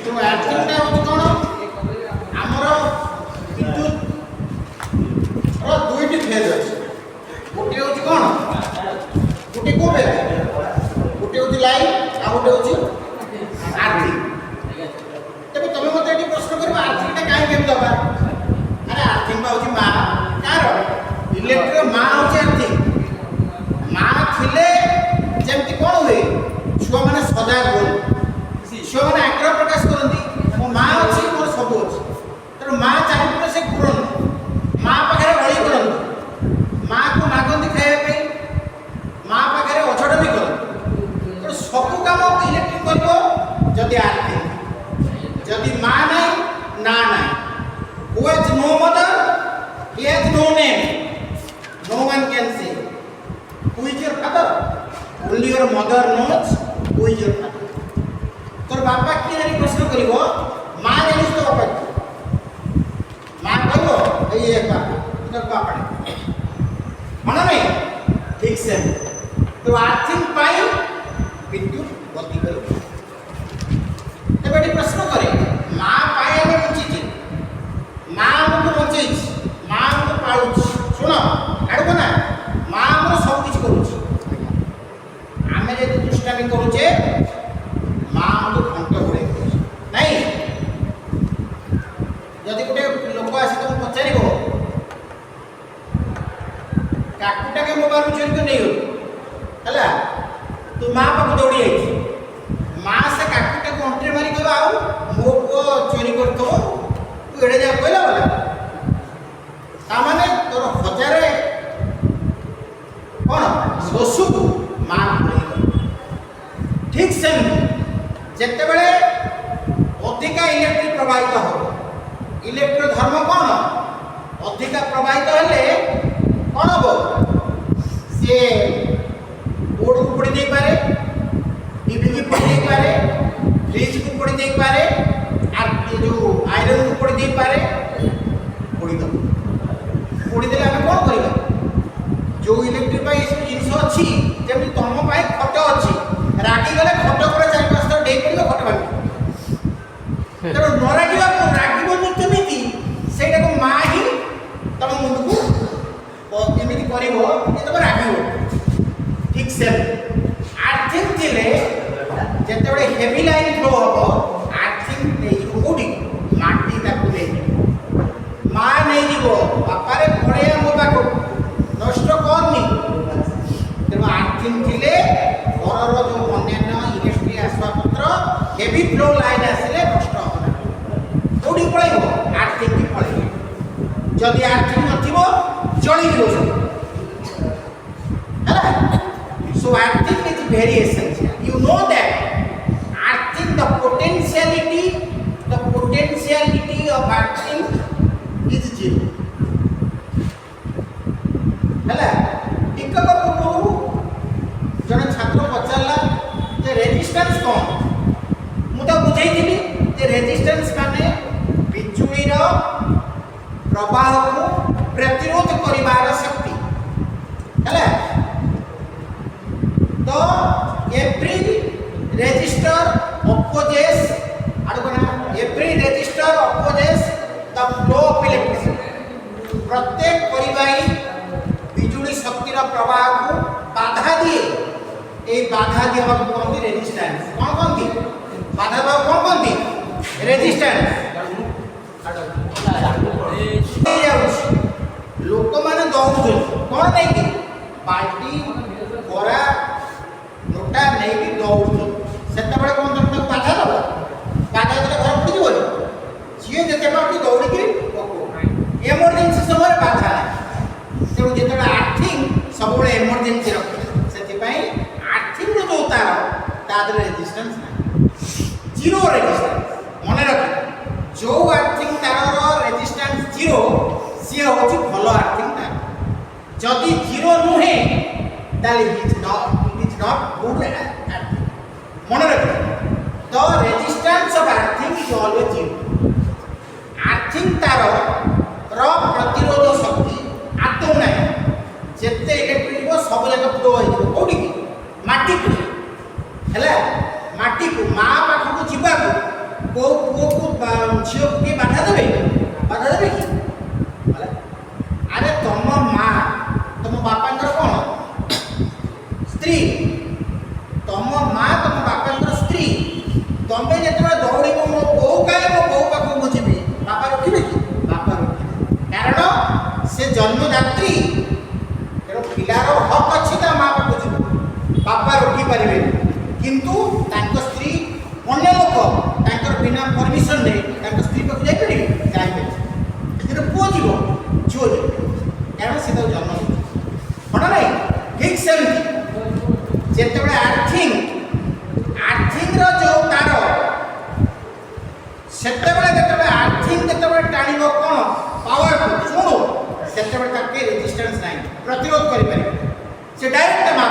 तो आर्थिंगटा होची कोन हमर विद्युत रो दुईटी फेज अछि गोटे होची कोन गोटे को फेज गोटे होची लाइन आ गोटे होची आर्थिंग तबे तमे मते एटी प्रश्न करबा आर्थिंगटा काहे केम दबा अरे आर्थिंग बा होची मा कार इलेक्ट्रिक मा होची आर्थिंग मा थिले जेमति कोन होय छुआ माने सदा बोल छुआ माने आग्रह प्रकाश करंती मो मा अछि मोर सब अछि तर मा चारिपटे से घुरन मा पाखरे रही करन मा को मागंती खाए पे मा पाखरे अछड़ भी करन तर सब काम इलेक्ट्रिक करबो जदी आर्थिंग जदी मा नै ना नै who has no mother he has no name no one can say who is your father only your mother knows who is your father तोर बापा की जानी प्रश्न करिवो मां जानिस तो बापा मां कहबो ए बापा तोर बापा मना नहीं ठीक से तो आर्थिंग पाई विद्युत गति करो तबे प्रश्न करे मां पाए हम उचित मां हमको बचै मां हमको पालुछ सुनो आडको ना मां हमर सब किछ करूछ आमे जे दुष्टामी करूछे मां हमको घंटा घोड़े नहीं जदि गोटे लोक आसी तुम पचारिबो काकुटा के मोबाइल चोरी कर नहीं हो हला तू मां पाक दौड़ी आई मां से काकुटा को अंटे मारी कहबा आउ मो को चोरी करतो तू एडे जा कहला वाला ता माने तोर हजारे कोन ससु मां ठीक से जेते बेले अधिका इलेक्ट्रिक प्रवाहित हो इलेक्ट्रिक धर्म कोन अधिका प्रवाहित हेले कोन हो से बोर्ड को पड़ी दे पारे टीवी को पड़ी दे पारे फ्रिज को पड़ी दे पारे और जो आयरन को पड़ी दे पारे पड़ी दो पड़ी देले हम कोन करिबा जो इलेक्ट्रिक पाई सब जिंस अछि जेमि तम पाई खट अछि रागी गले खट करे चार पांच तो डे पड़ो खट भाई तो न रागिबा को रागिबो नि केमिति सेटा को मा ही तम मुंड को केमिति करिवो ए तम रागिबो ठीक से आर्थिंग थिले जेते बडे हेवी लाइन फ्लो हो आर्थिंग नै कोडी माटी ताकू नै मा नै जीवो बापारे पड़े मो पाको नष्ट करनी तेणु आर्थिंग थिले घर जो अन्य इलेक्ट्रिक आसबाबपत्र हेवी फ्लो लाइन आसिले नष्ट होना कोडी पळाइबो आर्थिंग की पळाइबो जदि आर्थिंग नथिबो जळि दिबो हला so earthing is very essential you know that earthing the potentiality of earthing is zero हला टिकक पूर्व जने छात्र पचारला जे रेजिस्टेंस कोन मु तो बुझाइथिली जे रेजिस्टेंस माने बिजुली रो प्रवाह को प्रतिरोध करिवार शक्ति हला तो एवरी रेजिस्टर अपोजेस आडकोना every resistor opposes the flow of electricity प्रत्येक परिवाही बिजुली शक्तिर प्रवाह को बाधा दिए ए बाधा दिया को कोनती रेजिस्टेंस कोन कोनती बाधा बा कोन कोनती रेजिस्टेंस लोक माने दौड़ कोन नै कि बाल्टी बोरा नोटा नै कि दौड़ सेते बडे कोन तक बाधा दबा बाधा देले घर पड़ी बोल जिए जेते बाटी दौड़ी कि इमरजेंसी समय बाधा तेणु जो आर्थिंग सब इमरजेंसी रखे से आर्थिंग जो तार तादर रेजिस्टेंस ना जीरो रेजिस्टेंस मन रख जो आर्थिंग तार रेजिस्टेंस जीरो सी हूँ भल आर्थिंग तार जदि जीरो नुहे इट इज नॉट गुड मन रख तो resistance of earthing is always zero earthing तार प्रतिरोध शक्ति आदौ ना जिते इलेक्ट्रिक सब जगह फ्लो हो कौटी माटी को है माटी को माँ पाख को जीवा को ଝିଅ କିଏ ବାଧା ଦେବେ କି? ଆରେ ତମ ମା ତମ ବାପାଙ୍କର କ'ଣ ସ୍ତ୍ରୀ, ତମ ମା ତମ ବାପାଙ୍କର ସ୍ତ୍ରୀ। ତମେ ଯେତେବେଳେ ଦୌଡ଼ିବ ମୋ ବୋଉ କାହିଁ ମୋ ବୋଉ ପାଖକୁ ମୁଁ ଯିବି, ବାପା ରଖିବେ କି? ବାପା ରଖିବେ, କାରଣ ସେ ଜନ୍ମଦାତ୍ରୀ। ତେଣୁ ପିଲାର ହକ୍ ଅଛି ତା ମା ପାଖକୁ ଯିବ, ବାପା ରଖିପାରିବେନି। କିନ୍ତୁ ତାଙ୍କ ସ୍ତ୍ରୀ ଅନ୍ୟ ଲୋକ ତାଙ୍କର ବିନା ପରମିଶନରେ ତାଙ୍କ ସ୍ତ୍ରୀ ପାଖକୁ ଯାଇପାରିବେ? ଯାଇପାରିବେ। କିନ୍ତୁ ପୁଅ ଯିବ, ଝିଅ ଯିବ, କାରଣ ସେ ତାକୁ ଜନ୍ମ ଦେଇଛି। କ'ଣ ନାହିଁ? ଠିକ୍ ସେମିତି ଯେତେବେଳେ ଆର୍ଥିଂର ଯେଉଁ ତାର, ସେତେବେଳେ ଯେତେବେଳେ ଟାଣିବ କ'ଣ ପାୱାରକୁ, ଶୁଣୁ, ସେତେବେଳେ ତାର କେହି ରେଜିଷ୍ଟାନ୍ସ ନାହିଁ, ପ୍ରତିରୋଧ କରିପାରିବେ। ସେ ଡାଇରେକ୍ଟ ତା ମା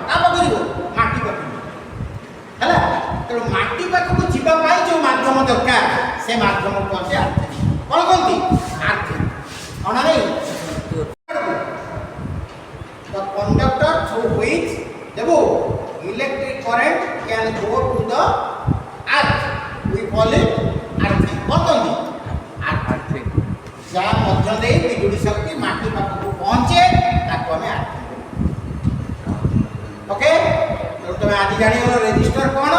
ପାଖକୁ ଯିବ, ମାଟି ପାଖକୁ ହେଲା। ତେଣୁ ମାଟି ପାଖକୁ ଯିବା ପାଇଁ ଯେଉଁ ମାଧ୍ୟମ ଦରକାର ସେ ମାଧ୍ୟମ କୁହନ୍ତି ଆର୍ଥିଂ। କ'ଣ କହନ୍ତି? ଆର୍ଥିଂ। କ'ଣ ନାହିଁ? The conductor through which the electric current can go to the earth, we call it earthing. କ'ଣ କହନ୍ତି? ଆର୍ଥିଂ। ଯାହା ମଧ୍ୟ ଦେଇ ବିଜୁଳି ଶକ୍ତି ମାଟି ପାଖକୁ ପହଞ୍ଚେ ତାକୁ ଆମେ ଆର୍ଥିଂ। ଓକେ, ତେଣୁ ତମେ ଆଜି ଜାଣିଗଲ ରେଜିଷ୍ଟର କ'ଣ,